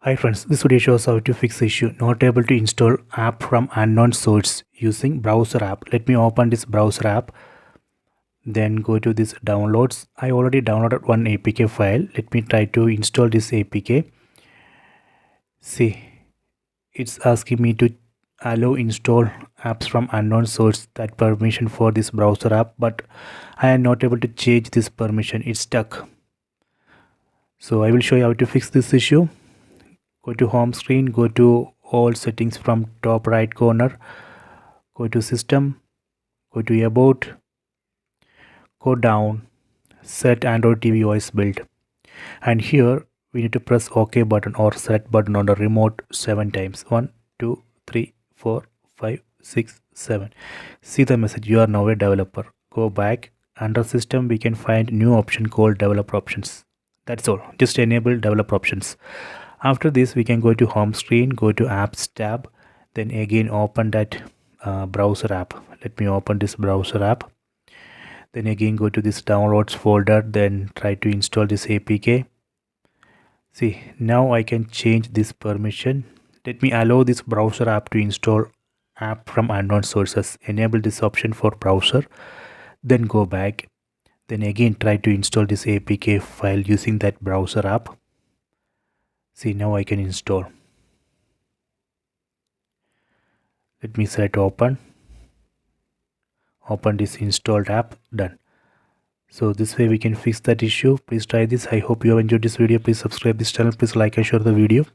Hi friends, this video shows how to fix the issue not able to install app from unknown source using browser app. Let me open this browser app, then go to this downloads. I already downloaded one APK file. Let me try to install this APK. See, it's asking me to allow install apps from unknown source, that permission for this browser app, but I am not able to change this permission. It's stuck. So I will show you how to fix this issue. Go to home screen, go to all settings from top right corner, go to system, go to about, go down, set Android TV OS build, and here we need to press OK button or set button on the remote 7 times. 1 2 3 4 5 6 7. See the message, you are now a developer. Go back, under system we can find new option called developer options. That's all, just enable developer options. After this we can go to home screen, go to apps tab, then again open that browser app. Let me open this browser app, then again go to this downloads folder, then try to install this APK. See, now I can change this permission. Let me allow this browser app to install app from unknown sources. Enable this option for browser, then go back, then again try to install this APK file using that browser app. See, now I can install. Let me select open this installed app, done. So this way we can fix that issue. Please try this. I hope you have enjoyed this video. Please subscribe this channel, please like and share the video.